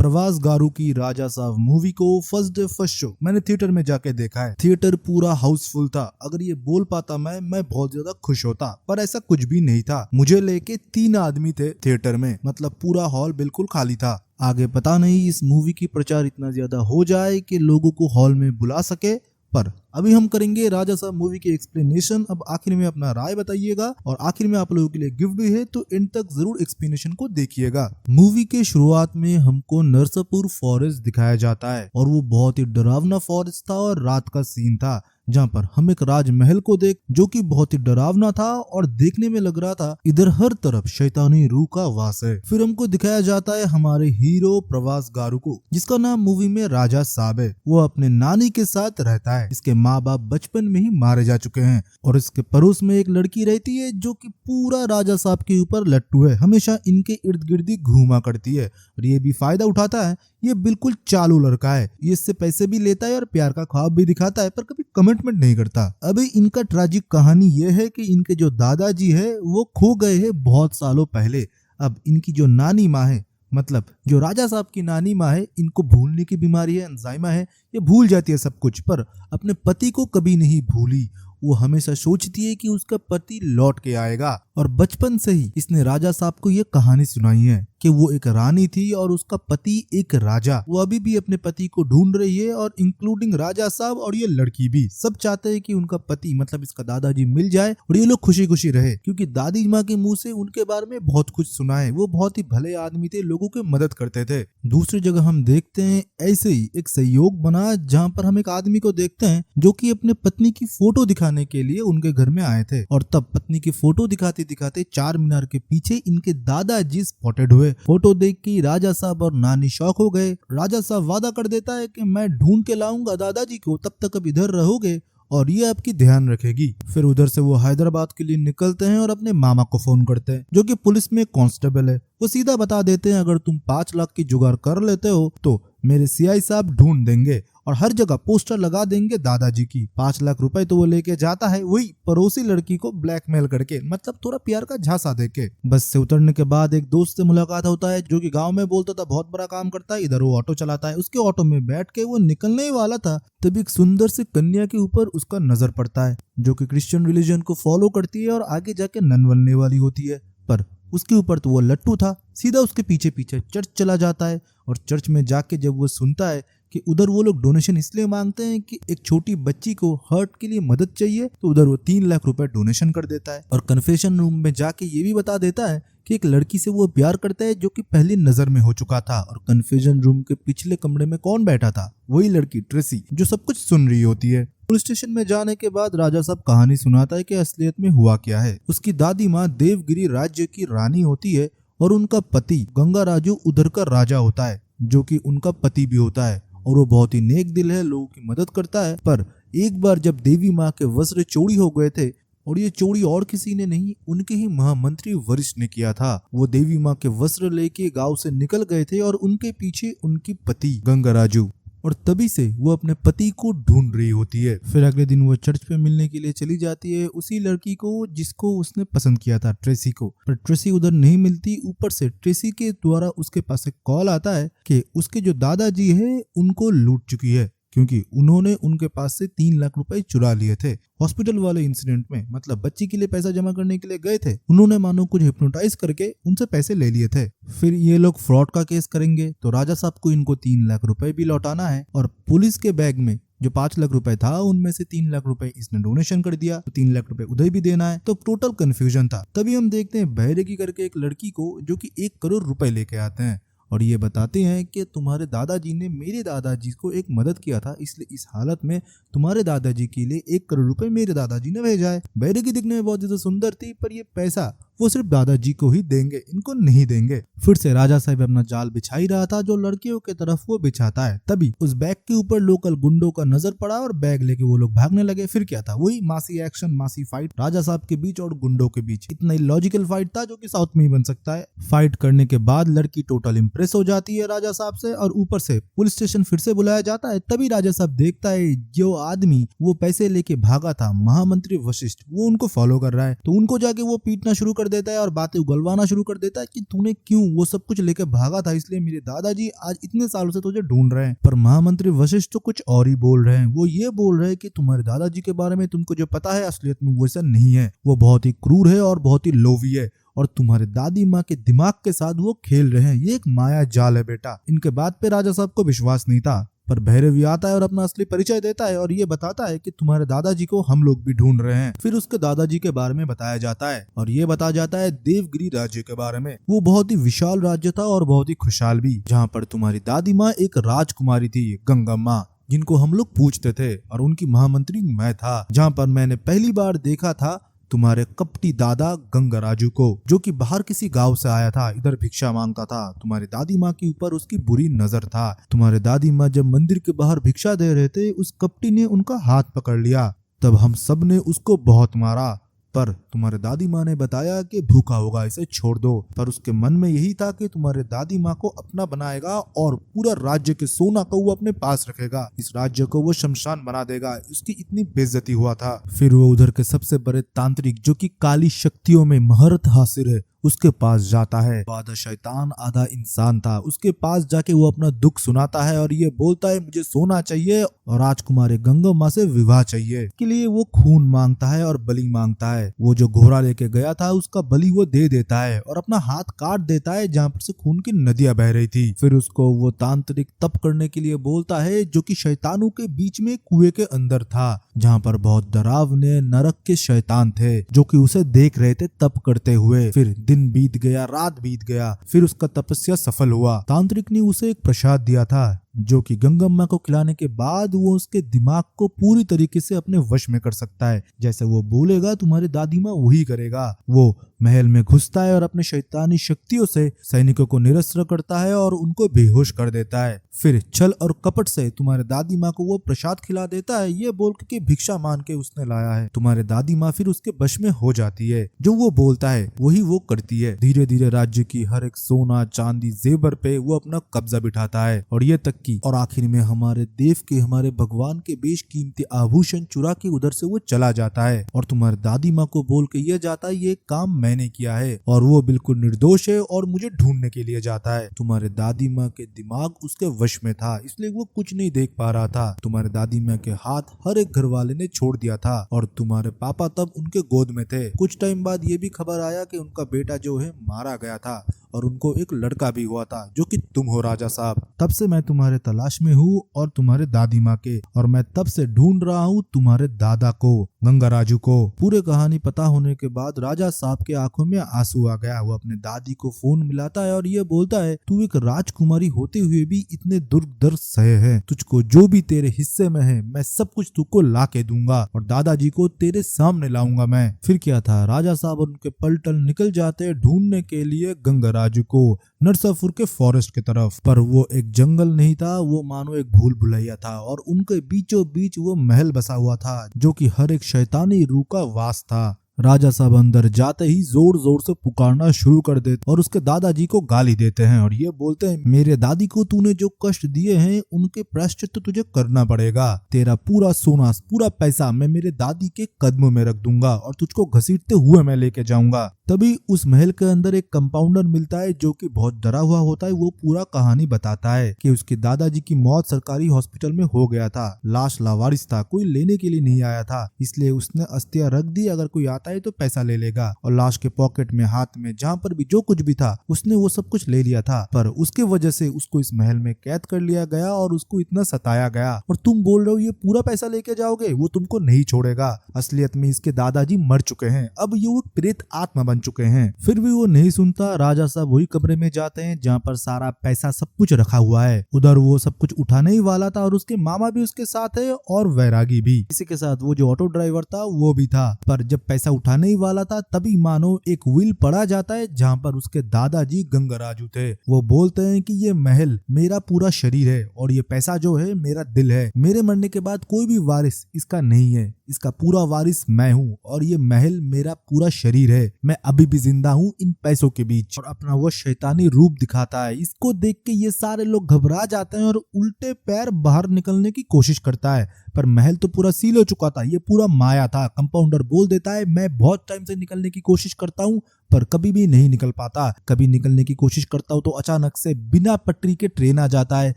प्रवास गारू की राजा साहब मूवी को फर्स्ट डे फर्स्ट शो मैंने थिएटर में जाके देखा है। थिएटर पूरा हाउसफुल था। अगर ये बोल पाता मैं बहुत ज्यादा खुश होता, पर ऐसा कुछ भी नहीं था। मुझे लेके 3 आदमी थे थिएटर में, मतलब पूरा हॉल बिल्कुल खाली था। आगे पता नहीं इस मूवी की प्रचार इतना ज्यादा हो जाए कि लोगों को हॉल में बुला सके, पर अभी हम करेंगे राजा साहब मूवी की एक्सप्लेनेशन। अब आखिर में अपना राय बताइएगा और आखिर में आप लोगों के लिए गिफ्ट भी है, तो एंड तक जरूर एक्सप्लेनेशन को देखिएगा। मूवी के शुरुआत में हमको नरसापुर फॉरेस्ट दिखाया जाता है और वो बहुत ही डरावना फॉरेस्ट था और रात का सीन था, जहाँ पर हम एक राजमहल को देख जो कि बहुत ही डरावना था और देखने में लग रहा था इधर हर तरफ शैतानी रूह का वास है। फिर हमको दिखाया जाता है हमारे हीरो प्रवास गारू को, जिसका नाम मूवी में राजा साहब है। वो अपने नानी के साथ रहता है। इसके माँ बाप बचपन में ही मारे जा चुके हैं और इसके पड़ोस में एक लड़की रहती है जो कि पूरा राजा साहब के ऊपर लट्टू है, हमेशा इनके इर्द गिर्द ही घूमा करती है और ये भी फायदा उठाता है। ये बिल्कुल चालू लड़का है, ये इससे पैसे भी लेता है और प्यार का ख्वाब भी दिखाता है, पर कभी कमिटमेंट नहीं करता। अभी इनका ट्रेजिक कहानी ये है कि इनके जो दादाजी है वो खो गए हैं बहुत सालों पहले। अब इनकी जो नानी माँ है, मतलब जो राजा साहब की नानी माँ है, इनको भूलने की बीमारी है, अल्जाइमर है। ये भूल जाती है सब कुछ, पर अपने पति को कभी नहीं भूली। वो हमेशा सोचती है कि उसका पति लौट के आएगा और बचपन से ही इसने राजा साहब को ये कहानी सुनाई है कि वो एक रानी थी और उसका पति एक राजा। वो अभी भी अपने पति को ढूंढ रही है और इंक्लूडिंग राजा साहब और ये लड़की भी सब चाहते हैं कि उनका पति मतलब इसका दादाजी मिल जाए और ये लोग खुशी खुशी रहे, क्योंकि दादी माँ के मुंह से उनके बारे में बहुत कुछ सुना है। वो बहुत ही भले आदमी थे, लोगों की मदद करते थे। दूसरी जगह हम देखते हैं ऐसे ही एक सहयोग बना, जहाँ पर हम एक आदमी को देखते हैं जो कि अपने पत्नी की फोटो दिखाने के लिए उनके घर में आए थे और तब पत्नी की फोटो दिखाते दिखाते चार मीनार के पीछे इनके दादाजी स्पॉटेड हुए। फोटो देख के राजा साहब और नानी शॉक हो गए। राजा साहब वादा कर देता है कि मैं ढूंढ के लाऊंगा दादाजी को, तब तक अब इधर रहोगे और ये आपकी ध्यान रखेगी। फिर उधर से वो हैदराबाद के लिए निकलते हैं और अपने मामा को फोन करते हैं जो कि पुलिस में कांस्टेबल है। वो सीधा बता देते हैं अगर तुम 5 लाख की जुगाड़ कर लेते हो तो मेरे सीआई साहब ढूंढ देंगे और हर जगह पोस्टर लगा देंगे दादाजी की। 5 लाख रुपए तो वो लेके जाता है, वही पड़ोसी लड़की को ब्लैकमेल करके, मतलब थोड़ा प्यार का झांसा देके। बस से उतरने के बाद एक दोस्त से मुलाकात होता है जो कि गांव में बोलता था बहुत बड़ा काम करता है, इधर वो ऑटो चलाता है। उसके ऑटो में बैठ के वो निकलने ही वाला था, तभी एक सुंदर सी कन्या के ऊपर उसका नजर पड़ता है जो कि क्रिश्चियन रिलीजन को फॉलो करती है और आगे जाके नन बनने वाली होती है। पर उसके ऊपर तो वो लट्टू था। सीधा उसके पीछे पीछे चर्च चला जाता है और चर्च में जाके जब वो सुनता है कि उधर वो लोग डोनेशन इसलिए मांगते हैं कि एक छोटी बच्ची को हर्ट के लिए मदद चाहिए, तो उधर वो 3 लाख रुपए डोनेशन कर देता है और कन्फेशन रूम में जाके ये भी बता देता है कि एक लड़की से वो प्यार करता है जो कि पहली नजर में हो चुका था। और कन्फेशन रूम के पिछले कमरे में कौन बैठा था? वही लड़की ट्रेसी, जो सब कुछ सुन रही होती है। पुलिस स्टेशन में जाने के बाद राजा साहब कहानी सुनाता है कि असलियत में हुआ क्या है। उसकी दादी माँ देवगिरी राज्य की रानी होती है और उनका पति गंगाराजू उधर का राजा होता है, जो कि उनका पति भी होता है और वो बहुत ही नेक दिल है, लोगों की मदद करता है। पर एक बार जब देवी माँ के वस्त्र चोरी हो गए थे, और ये चोरी और किसी ने नहीं, उनके ही महामंत्री वरिष्ठ ने किया था। वो देवी माँ के वस्त्र लेके गांव से निकल गए थे और उनके पीछे उनकी पति गंगाराजू, और तभी से वो अपने पति को ढूंढ रही होती है। फिर अगले दिन वो चर्च पे मिलने के लिए चली जाती है उसी लड़की को जिसको उसने पसंद किया था, ट्रेसी को। पर ट्रेसी उधर नहीं मिलती। ऊपर से ट्रेसी के द्वारा उसके पास एक कॉल आता है कि उसके जो दादाजी है उनको लूट चुकी है, क्योंकि उन्होंने उनके पास से 3 लाख रुपए चुरा लिए थे हॉस्पिटल वाले इंसिडेंट में। मतलब बच्ची के लिए पैसा जमा करने के लिए गए थे, उन्होंने मानो कुछ हिप्नोटाइज करके उनसे पैसे ले लिए थे। फिर ये लोग फ्रॉड का केस करेंगे तो राजा साहब को इनको 3 लाख रुपए भी लौटाना है और पुलिस के बैग में जो 5 लाख रुपए था उनमें से 3 लाख रुपए इसने डोनेशन कर दिया, तो 3 लाख रुपए उधर भी देना है। तो टोटल कंफ्यूजन था। तभी हम देखते हैं बहरेगी करके एक लड़की को जो कि 1 करोड़ रुपए लेके आते हैं और ये बताते हैं कि तुम्हारे दादाजी ने मेरे दादाजी को एक मदद किया था, इसलिए इस हालत में तुम्हारे दादाजी के लिए 1 करोड़ रुपए मेरे दादाजी ने भेजा है। बहरेगी दिखने में बहुत ज्यादा सुंदर थी, पर ये पैसा वो सिर्फ दादाजी को ही देंगे, इनको नहीं देंगे। फिर से राजा साहब अपना जाल बिछा ही रहा था जो लड़कियों के तरफ वो बिछाता है। तभी उस बैग के ऊपर लोकल गुंडों का नजर पड़ा और बैग लेके वो लोग भागने लगे। फिर क्या था? वही मासी एक्शन, मासी फाइट राजा साहब के बीच और गुंडों के बीच। इतना लॉजिकल फाइट था जो कि साउथ में ही बन सकता है। फाइट करने के बाद लड़की टोटल इंप्रेस हो जाती है राजा साहब से और ऊपर से पुलिस स्टेशन फिर से बुलाया जाता है। तभी राजा साहब देखता है जो आदमी वो पैसे लेके भागा था, महामंत्री वशिष्ठ, वो उनको फॉलो कर रहा है, तो उनको जाके वो पीटना शुरू कर देता है और बातें उगलवाना शुरू कर देता है कि तूने क्यों वो सब कुछ लेके भागा था, इसलिए मेरे दादाजी आज इतने सालों से तुझे ढूंढ रहे हैं। पर महामंत्री वशिष्ठ तो कुछ और ही बोल रहे हैं। वो ये बोल रहे हैं कि तुम्हारे दादाजी के बारे में तुमको जो पता है असलियत में वो ऐसा नहीं है। वो बहुत ही क्रूर है और बहुत ही लोभी है और तुम्हारे दादी माँ के दिमाग के साथ वो खेल रहे हैं। ये एक माया जाल है बेटा। इनके बात पे राजा साहब को विश्वास नहीं था, पर भैरवी आता है और अपना असली परिचय देता है और ये बताता है कि तुम्हारे दादाजी को हम लोग भी ढूंढ रहे हैं। फिर उसके दादाजी के बारे में बताया जाता है और ये बताया जाता है देवगिरी राज्य के बारे में। वो बहुत ही विशाल राज्य था और बहुत ही खुशहाल भी, जहाँ पर तुम्हारी दादी माँ एक राजकुमारी थी, गंगम्मा, जिनको हम लोग पूछते थे, और उनकी महामंत्री मैं था। जहाँ पर मैंने पहली बार देखा था तुम्हारे कपटी दादा गंगराजू को, जो कि बाहर किसी गांव से आया था, इधर भिक्षा मांगता था। तुम्हारी दादी माँ के ऊपर उसकी बुरी नजर था। तुम्हारे दादी माँ जब मंदिर के बाहर भिक्षा दे रहे थे, उस कपटी ने उनका हाथ पकड़ लिया। तब हम सब ने उसको बहुत मारा, पर तुम्हारे दादी माँ ने बताया कि भूखा होगा, इसे छोड़ दो। पर उसके मन में यही था कि तुम्हारे दादी माँ को अपना बनाएगा और पूरा राज्य के सोना को वो अपने पास रखेगा। इस राज्य को वो शमशान बना देगा। उसकी इतनी बेइज्जती हुआ था। फिर वो उधर के सबसे बड़े तांत्रिक, जो कि काली शक्तियों में महारत हासिल है, उसके पास जाता है। आधा शैतान आधा इंसान था। उसके पास जाके वो अपना दुख सुनाता है और ये बोलता है मुझे सोना चाहिए और राजकुमारी गंगम्मा से विवाह चाहिए। के लिए वो खून मांगता है और बलि मांगता है। वो जो घोड़ा लेके गया था उसका बलि वो दे देता है और अपना हाथ काट देता है जहाँ पर से खून की नदियां बह रही थी। फिर उसको वो तांत्रिक तप करने के लिए बोलता है, जो कि शैतानों के बीच में कुएं के अंदर था, जहाँ पर बहुत डरावने नरक के शैतान थे, जो कि उसे देख रहे थे तप करते हुए। फिर दिन बीत गया, रात बीत गया, फिर उसका तपस्या सफल हुआ। तांत्रिक ने उसे एक प्रसाद दिया था, जो कि गंगम्मा को खिलाने के बाद वो उसके दिमाग को पूरी तरीके से अपने वश में कर सकता है। जैसे वो बोलेगा तुम्हारी दादी माँ वही करेगा। वो महल में घुसता है और अपने शैतानी शक्तियों से सैनिकों को निरस्त्र करता है और उनको बेहोश कर देता है। फिर छल और कपट से तुम्हारे दादी माँ को वो प्रसाद खिला देता है, ये बोल के भिक्षा मान के उसने लाया है। तुम्हारे दादी माँ फिर उसके वश में हो जाती है। जो वो बोलता है वही वो करती है। धीरे धीरे राज्य की हर एक सोना चांदी जेवर पे वो अपना कब्जा बिठाता है और ये तक की, और आखिर में हमारे देव के, हमारे भगवान के बेशकीमती आभूषण चुरा के उधर से वो चला जाता है और तुम्हारी दादी माँ को बोल के ये जाता है ये काम मैंने किया है और वो बिल्कुल निर्दोष है और मुझे ढूंढने के लिए जाता है। तुम्हारे दादी माँ के दिमाग उसके वश में था, इसलिए वो कुछ नहीं देख पा रहा था। तुम्हारे दादी माँ के हाथ हर एक घर वाले ने छोड़ दिया था और तुम्हारे पापा तब उनके गोद में थे। कुछ टाइम बाद ये भी खबर आया कि उनका बेटा जो है मारा गया था और उनको एक लड़का भी हुआ था, जो कि तुम हो राजा साहब। तब से मैं तुम्हारे तलाश में हूँ और तुम्हारे दादी माँ के, और मैं तब से ढूंढ रहा हूँ तुम्हारे दादा को, गंगराजू को। पूरे कहानी पता होने के बाद राजा साहब के आंखों में आंसू आ गया। वो अपने दादी को फोन मिलाता है और ये बोलता है तू एक राजकुमारी होते हुए भी इतने दुर्ग दर्द सहे है। तुझको जो भी तेरे हिस्से में है मैं सब कुछ तुझको ला के दूंगा और दादाजी को तेरे सामने लाऊंगा मैं। फिर क्या था, राजा साहब और उनके पलटन निकल जाते ढूंढने के लिए गंगराजू को नरसापुर के फॉरेस्ट की तरफ। पर वो एक जंगल नहीं था, वो मानो एक भूल भुलैया था और उनके बीचों बीच वो महल बसा हुआ था, जो कि हर एक शैतानी रूह का वास था। राजा साहब अंदर जाते ही जोर जोर से पुकारना शुरू कर देते और उसके दादाजी को गाली देते हैं और ये बोलते हैं मेरे दादी को तूने जो कष्ट दिए हैं उनके प्रायश्चित तुझे करना पड़ेगा। तेरा पूरा सोना पूरा पैसा मैं मेरे दादी के कदमों में रख दूंगा और तुझको घसीटते हुए मैं लेके जाऊंगा। तभी उस महल के अंदर एक कंपाउंडर मिलता है, जो कि बहुत डरा हुआ होता है। वो पूरा कहानी बताता है कि उसके दादाजी की मौत सरकारी हॉस्पिटल में हो गया था। लाश लावारिस था, कोई लेने के लिए नहीं आया था, इसलिए उसने अस्थियां रख दी, अगर कोई आता है तो पैसा ले लेगा। और लाश के पॉकेट में, हाथ में, जहाँ पर भी जो कुछ भी था उसने वो सब कुछ ले लिया था। पर उसके वजह से उसको इस महल में कैद कर लिया गया और उसको इतना सताया गया। और तुम बोल रहे हो ये पूरा पैसा लेके जाओगे, वो तुमको नहीं छोड़ेगा। असलियत में इसके दादाजी मर चुके हैं, अब ये वो प्रेत आत्मा बन चुके हैं। फिर भी वो नहीं सुनता। राजा साहब वही कमरे में जाते हैं जहाँ पर सारा पैसा सब कुछ रखा हुआ है। उधर वो सब कुछ उठाने ही वाला था और उसके मामा भी उसके साथ है और वैरागी भी। इसी के साथ वो जो ऑटो ड्राइवर था वो भी था। पर जब पैसा उठाने ही वाला था तभी मानो एक व्हील पड़ा जाता है जहाँ पर उसके दादाजी गंगराजू थे। वो बोलते हैं कि ये महल मेरा पूरा शरीर है और ये पैसा जो है मेरा दिल है। मेरे मरने के बाद कोई भी वारिस इसका नहीं है, इसका पूरा वारिस मैं हूँ और ये महल मेरा पूरा शरीर है। मैं अभी भी जिंदा हूँ इन पैसों के बीच। और अपना वो शैतानी रूप दिखाता है। इसको देख के ये सारे लोग घबरा जाते हैं और उल्टे पैर बाहर निकलने की कोशिश करता है। पर महल तो पूरा सील हो चुका था, ये पूरा माया था। कंपाउंडर बोल देता है मैं बहुत टाइम से निकलने की कोशिश करता हूँ पर कभी भी नहीं निकल पाता। कभी निकलने की कोशिश करता हूँ तो अचानक से बिना पटरी के ट्रेन आ जाता है,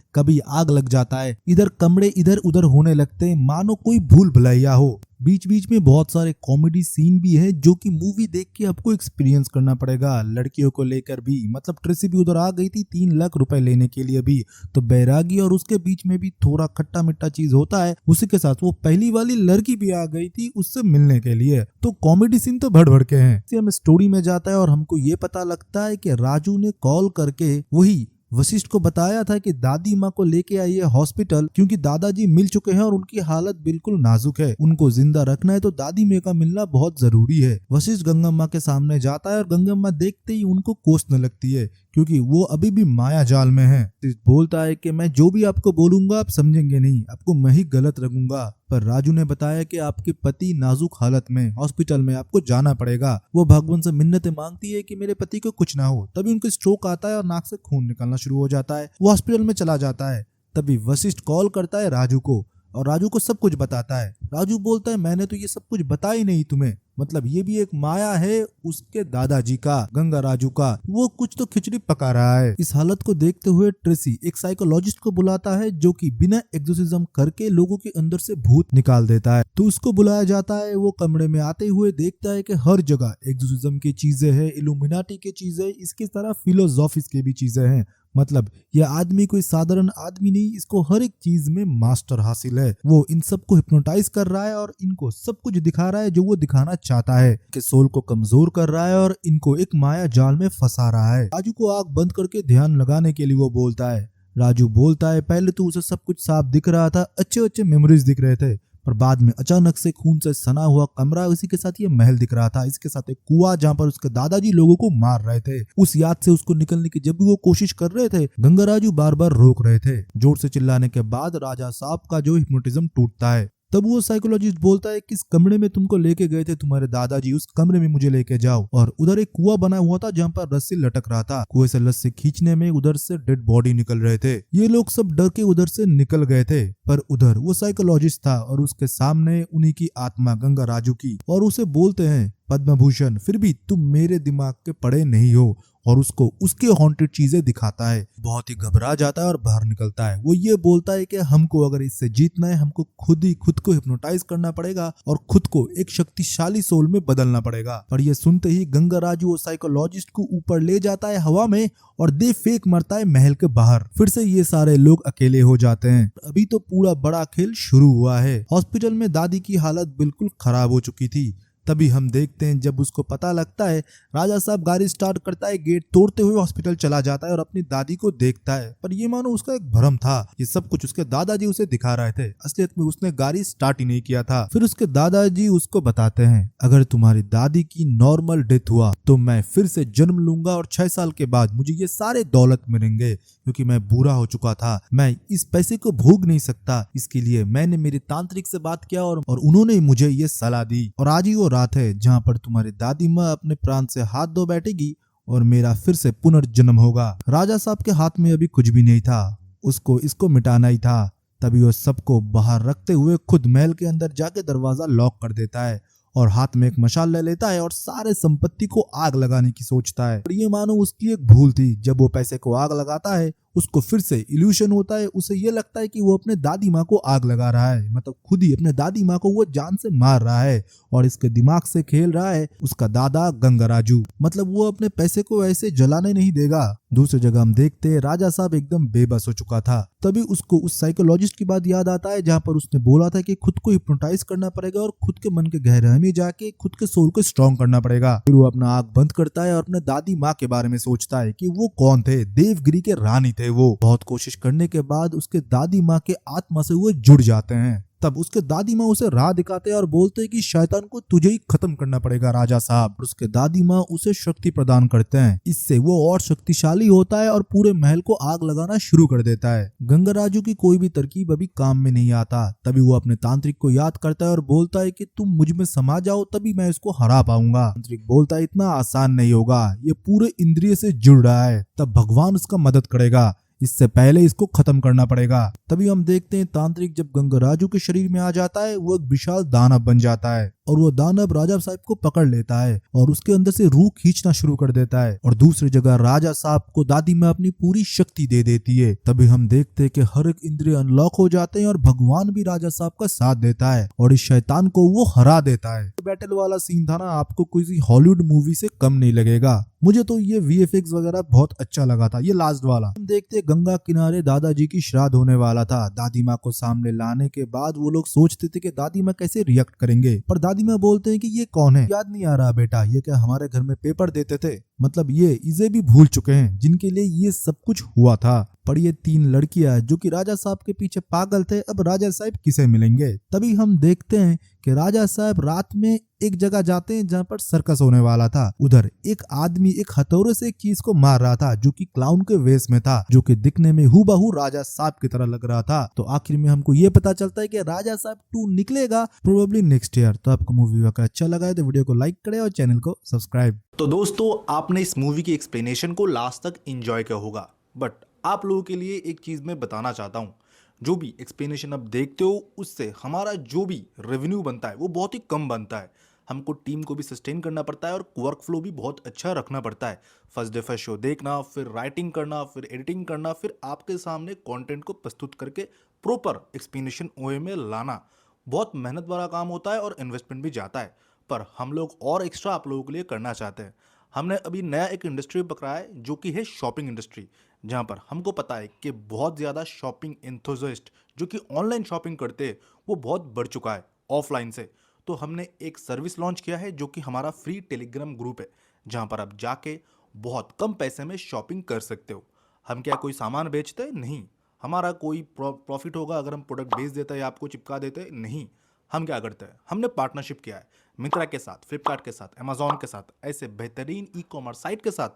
कभी आग लग जाता है, इधर कमरे इधर उधर होने लगते हैं मानो कोई भूल भुलैया हो। बीच बीच में बहुत सारे कॉमेडी सीन भी है जो कि मूवी देख के आपको एक्सपीरियंस करना पड़ेगा। लड़कियों को लेकर भी, मतलब ट्रेसी भी उधर आ गई थी 3 लाख रुपए लेने के लिए भी, तो बैरागी और उसके बीच में भी थोड़ा खट्टा मिट्टा चीज होता है। उसी के साथ वो पहली वाली लड़की भी आ गई थी उससे मिलने के लिए, तो कॉमेडी सीन तो भड़ भड़ के हैं। हम स्टोरी में जाता है और हमको ये पता लगता है कि राजू ने कॉल करके वही वशिष्ठ को बताया था कि दादी माँ को लेके आइए हॉस्पिटल, क्योंकि दादाजी मिल चुके हैं और उनकी हालत बिल्कुल नाजुक है, उनको जिंदा रखना है तो दादी माँ का मिलना बहुत जरूरी है। वशिष्ठ गंगा माँ के सामने जाता है और गंगा माँ देखते ही उनको कोसने लगती है क्योंकि वो अभी भी माया जाल में है। बोलता है कि मैं जो भी आपको बोलूंगा आप समझेंगे नहीं, आपको मैं ही गलत लगूंगा। पर राजू ने बताया कि आपके पति नाजुक हालत में हॉस्पिटल में, आपको जाना पड़ेगा। वो भगवान से मिन्नतें मांगती है कि मेरे पति को कुछ ना हो। तभी उनको स्ट्रोक आता है और नाक से खून निकलना शुरू हो जाता है। वो हॉस्पिटल में चला जाता है। तभी वशिष्ठ कॉल करता है राजू को और राजू को सब कुछ बताता है। राजू बोलता है मैंने तो ये सब कुछ बताया ही नहीं तुम्हें, मतलब ये भी एक माया है उसके दादाजी का, गंगा राजू का, वो कुछ तो खिचड़ी पका रहा है। इस हालत को देखते हुए ट्रेसी एक साइकोलॉजिस्ट को बुलाता है जो कि बिना एक्सोर्सिज्म करके लोगों के अंदर से भूत निकाल देता है। तो उसको बुलाया जाता है। वो कमरे में आते हुए देखता है कि हर जगह एक्सोर्सिज्म की चीजें हैं, इल्यूमिनाटी की चीजें, इसकी तरह फिलोसॉफीज की भी चीजें हैं। मतलब यह आदमी कोई साधारण आदमी नहीं, इसको हर एक चीज में मास्टर हासिल है। वो इन सबको हिप्नोटाइज कर रहा है और इनको सब कुछ दिखा रहा है जो वो दिखाना चाहता है, कि सोल को कमजोर कर रहा है और इनको एक माया जाल में फंसा रहा है। राजू को आंख बंद करके ध्यान लगाने के लिए वो बोलता है। राजू बोलता है पहले तो उसे सब कुछ साफ दिख रहा था, अच्छे अच्छे मेमोरीज दिख रहे थे, पर बाद में अचानक से खून से सना हुआ कमरा, इसी के साथ ये महल दिख रहा था, इसके साथ एक कुआं जहाँ पर उसके दादाजी लोगों को मार रहे थे। उस याद से उसको निकलने की जब भी वो कोशिश कर रहे थे, गंगा राजू बार बार रोक रहे थे। जोर से चिल्लाने के बाद राजा साहब का जो हिप्नोटिज्म टूटता है। तब वो साइकोलॉजिस्ट बोलता है किस कमरे में तुमको लेके गए थे तुम्हारे दादाजी, उस कमरे में मुझे लेके जाओ। और उधर एक कुआं बना हुआ था जहाँ पर रस्सी लटक रहा था। कुएं से रस्सी खींचने में उधर से डेड बॉडी निकल रहे थे। ये लोग सब डर के उधर से निकल गए थे, पर उधर वो साइकोलॉजिस्ट था और उसके सामने उन्हीं की आत्मा गंगा राजू की, और उसे बोलते हैं पद्म भूषण फिर भी तुम मेरे दिमाग के पड़े नहीं हो, और उसको उसके हॉन्टेड चीजें दिखाता है। बहुत ही घबरा जाता है और बाहर निकलता है। वो ये बोलता है कि हमको अगर इससे जीतना है, हमको खुद ही खुद को हिप्नोटाइज करना पड़ेगा और खुद को एक शक्तिशाली सोल में बदलना पड़ेगा। पर ये सुनते ही गंगा राजू वो साइकोलॉजिस्ट को ऊपर ले जाता है हवा में और दे फेंक मरता है महल के बाहर। फिर से ये सारे लोग अकेले हो जाते हैं। अभी तो पूरा बड़ा खेल शुरू हुआ है। हॉस्पिटल में दादी की हालत बिल्कुल खराब हो चुकी थी। तभी हम देखते हैं जब उसको पता लगता है, राजा साहब गाड़ी स्टार्ट करता है, गेट तोड़ते हुए हॉस्पिटल चला जाता है और अपनी दादी को देखता है। पर ये मानो उसका एक भ्रम था, ये सब कुछ उसके दादाजी उसे दिखा रहे थे, असलियत में उसने गाड़ी स्टार्ट ही नहीं किया था। फिर उसके दादाजी उसको बताते हैं अगर तुम्हारी दादी की नॉर्मल डेथ हुआ तो मैं फिर से जन्म लूंगा और 6 साल के बाद मुझे ये सारे दौलत मिलेंगे, क्योंकि मैं बूढ़ा हो चुका था, मैं इस पैसे को भोग नहीं सकता। इसके लिए मैंने मेरे तांत्रिक से बात किया और उन्होंने मुझे ये सलाह दी। और आज ही वो रात है जहाँ पर तुम्हारी दादी माँ अपने प्राण से हाथ धो बैठेगी और मेरा फिर से पुनर्जन्म होगा। राजा साहब के हाथ में अभी कुछ भी नहीं था, उसको इसको मिटाना ही था। तभी वो सबको बाहर रखते हुए खुद महल के अंदर जाके दरवाजा लॉक कर देता है और हाथ में एक मशाल ले लेता है और सारे संपत्ति को आग लगाने की सोचता है। और ये मानो उसकी एक भूल थी, जब वो पैसे को आग लगाता है उसको फिर से इल्यूशन होता है। उसे ये लगता है कि वो अपने दादी माँ को आग लगा रहा है, मतलब खुद ही अपने दादी माँ को वो जान से मार रहा है और इसके दिमाग से खेल रहा है उसका दादा गंगा राजू। मतलब वो अपने पैसे को ऐसे जलाने नहीं देगा। दूसरी जगह हम देखते हैं राजा साहब एकदम बेबस हो चुका था। तभी उसको उस साइकोलॉजिस्ट की बात याद आता है जहाँ पर उसने बोला था कि खुद को हिप्नोटाइज करना पड़ेगा और खुद के मन के गहराई में जाके खुद के सोल को स्ट्रॉन्ग करना पड़ेगा। फिर वो अपना आंख बंद करता है और अपने दादी माँ के बारे में सोचता है कि वो कौन थे, देवगिरी के रानी थे वो। बहुत कोशिश करने के बाद उसके दादी माँ के आत्मा से वो जुड़ जाते हैं। तब उसके दादी माँ उसे राह दिखाते हैं और बोलते हैं कि शैतान को तुझे ही खत्म करना पड़ेगा राजा साहब। उसके दादी माँ उसे शक्ति प्रदान करते हैं, इससे वो और शक्तिशाली होता है और पूरे महल को आग लगाना शुरू कर देता है। गंगा राजू की कोई भी तरकीब अभी काम में नहीं आता। तभी वो अपने तांत्रिक को याद करता है और बोलता है कि तुम मुझ में समा जाओ तभी मैं इसको हरा पाऊंगा। तांत्रिक बोलता है इतना आसान नहीं होगा, ये पूरे इंद्रिय से जुड़ रहा है, तब भगवान उसका मदद करेगा। इससे पहले इसको खत्म करना पड़ेगा। तभी हम देखते हैं तांत्रिक जब गंगराजू के शरीर में आ जाता है वो एक विशाल दानव बन जाता है और वो दानव राजा साहब को पकड़ लेता है और उसके अंदर से रूह खींचना शुरू कर देता है और दूसरी जगह राजा साहब को दादी माँ अपनी पूरी शक्ति दे देती है। तभी हम देखते हैं कि हर एक इंद्रिय अनलॉक हो जाते हैं और भगवान भी राजा साहब का साथ देता है और इस शैतान को वो हरा देता है। बैटल वाला सीन था ना, आपको किसी हॉलीवुड मूवी से कम नहीं लगेगा। मुझे तो ये VFX वगैरह बहुत अच्छा लगा था। ये लास्ट वाला हम देखते गंगा किनारे दादाजी की श्राद्ध होने वाला था। दादी माँ को सामने लाने के बाद वो लोग सोचते थे कि दादी माँ कैसे रिएक्ट करेंगे, पर दादी माँ बोलते हैं कि ये कौन है, याद नहीं आ रहा बेटा, ये क्या हमारे घर में पेपर देते थे, मतलब ये इसे भी भूल चुके हैं जिनके लिए ये सब कुछ हुआ था। पर ये 3 लड़कियां जो कि राजा साहब के पीछे पागल थे, अब राजा साहब किसे मिलेंगे। तभी हम देखते हैं कि राजा साहब रात में एक जगह जाते हैं जहाँ पर सर्कस होने वाला था। उधर एक आदमी एक हथौड़े से एक चीज को मार रहा था जो कि क्लाउन के वेश में था, जो कि दिखने में हूबहू राजा साहब की तरह लग रहा था। तो आखिर में हमको ये पता चलता है कि राजा साहब 2 निकलेगा प्रोबेबली नेक्स्ट ईयर। तो आपको मूवी अगर अच्छा लगा है तो वीडियो को लाइक करें और चैनल को सब्सक्राइब। तो दोस्तों, आपने इस मूवी की एक्सप्लेनेशन को लास्ट तक एंजॉय किया होगा, बट आप लोगों के लिए एक चीज़ मैं बताना चाहता हूँ। जो भी एक्सप्लेनेशन आप देखते हो उससे हमारा जो भी रेवेन्यू बनता है वो बहुत ही कम बनता है। हमको टीम को भी सस्टेन करना पड़ता है और वर्क फ्लो भी बहुत अच्छा रखना पड़ता है। फर्स्ट डे फर्स्ट शो देखना, फिर राइटिंग करना, फिर एडिटिंग करना, फिर आपके सामने कंटेंट को प्रस्तुत करके प्रॉपर एक्सप्लेनेशन ओए में लाना बहुत मेहनत वाला काम होता है और इन्वेस्टमेंट भी जाता है। पर हम लोग और एक्स्ट्रा आप लोगों के लिए करना चाहते हैं। हमने अभी नया एक इंडस्ट्री पकड़ा है जो कि है शॉपिंग इंडस्ट्री, जहाँ पर हमको पता है कि बहुत ज़्यादा शॉपिंग एंथुसियास्ट जो कि ऑनलाइन शॉपिंग करते हैं वो बहुत बढ़ चुका है ऑफलाइन से। तो हमने एक सर्विस लॉन्च किया है जो कि हमारा फ्री टेलीग्राम ग्रुप है, जहाँ पर आप जाके बहुत कम पैसे में शॉपिंग कर सकते हो। हम क्या कोई सामान बेचते नहीं, हमारा कोई प्रॉफिट होगा अगर हम प्रोडक्ट बेच देते हैं या आपको चिपका देते हैं, नहीं। हम क्या करते हैं, हमने पार्टनरशिप किया है मिंत्रा के साथ, फ्लिपकार्ट के साथ, अमेजॉन के साथ, ऐसे बेहतरीन ई कॉमर्स साइट के साथ,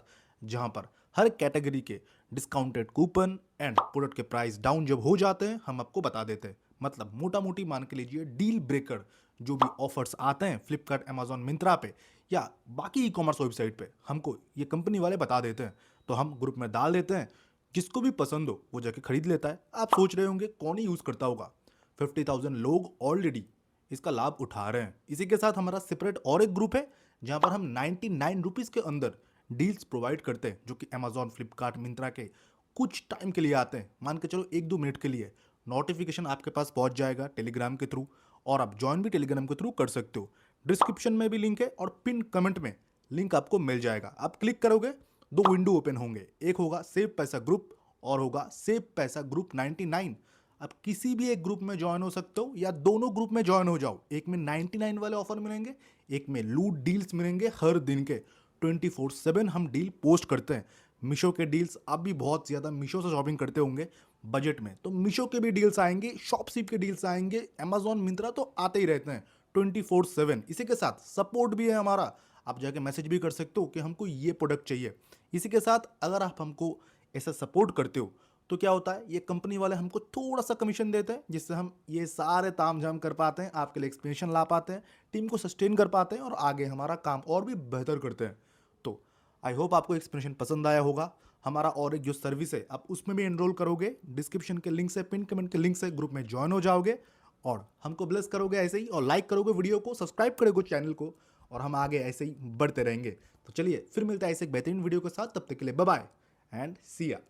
जहां पर हर कैटेगरी के डिस्काउंटेड कूपन एंड प्रोडक्ट के प्राइस डाउन जब हो जाते हैं हम आपको बता देते हैं। मतलब मोटा मोटी मान के लीजिए डील ब्रेकर जो भी ऑफर्स आते हैं फ्लिपकार्ट, अमेजॉन, मिंत्रा पे या बाकी ई कॉमर्स वेबसाइट पे, हमको ये कंपनी वाले बता देते हैं। तो हम ग्रुप में डाल देते हैं, जिसको भी पसंद हो वो जाके खरीद लेता है। आप सोच रहे होंगे कौन ही यूज़ करता होगा, 50,000 लोग ऑलरेडी इसका लाभ उठा रहे हैं। इसी के साथ हमारा सेपरेट और एक ग्रुप है जहां पर हम 99 रुपीज़ के अंदर डील्स प्रोवाइड करते हैं, जो कि अमेजॉन, फ्लिपकार्ट, मिंत्रा के कुछ टाइम के लिए आते हैं। मान के चलो 1-2 मिनट के लिए नोटिफिकेशन आपके पास पहुंच जाएगा टेलीग्राम के थ्रू, और आप ज्वाइन भी टेलीग्राम के थ्रू कर सकते हो। डिस्क्रिप्शन में भी लिंक है और पिन कमेंट में लिंक आपको मिल जाएगा। आप क्लिक करोगे 2 विंडो ओपन होंगे, एक होगा सेव पैसा ग्रुप और होगा सेव पैसा ग्रुप 99। आप किसी भी एक ग्रुप में ज्वाइन हो सकते हो या दोनों ग्रुप में ज्वाइन हो जाओ। एक में 99 वाले ऑफर मिलेंगे, एक में लूट डील्स मिलेंगे हर दिन के। 24/7 हम डील पोस्ट करते हैं। मीशो के डील्स, आप भी बहुत ज़्यादा मीशो से शॉपिंग करते होंगे बजट में, तो मीशो के भी डील्स आएंगे, शॉपसीप के डील्स आएंगे, अमेजॉन, मिंत्रा तो आते ही रहते हैं 24/7। इसी के साथ सपोर्ट भी है हमारा, आप जाके मैसेज भी कर सकते हो कि हमको ये प्रोडक्ट चाहिए। इसी के साथ अगर आप हमको ऐसा सपोर्ट करते हो तो क्या होता है, ये कंपनी वाले हमको थोड़ा सा कमीशन देते हैं, जिससे हम ये सारे ताम झाम कर पाते हैं, आपके लिए एक्सप्लेनेशन ला पाते हैं, टीम को सस्टेन कर पाते हैं और आगे हमारा काम और भी बेहतर करते हैं। तो आई होप आपको एक्सप्लेनेशन पसंद आया होगा। हमारा और एक जो सर्विस है आप उसमें भी एनरोल करोगे, डिस्क्रिप्शन के लिंक से, पिन कमेंट के लिंक से ग्रुप में ज्वाइन हो जाओगे और हमको ब्लेस करोगे ऐसे ही, और लाइक करोगे वीडियो को, सब्सक्राइब करोगे चैनल को, और हम आगे ऐसे ही बढ़ते रहेंगे। तो चलिए फिर मिलता है ऐसे एक बेहतरीन वीडियो के साथ, तब तक के लिए बाय बाय एंड सी या।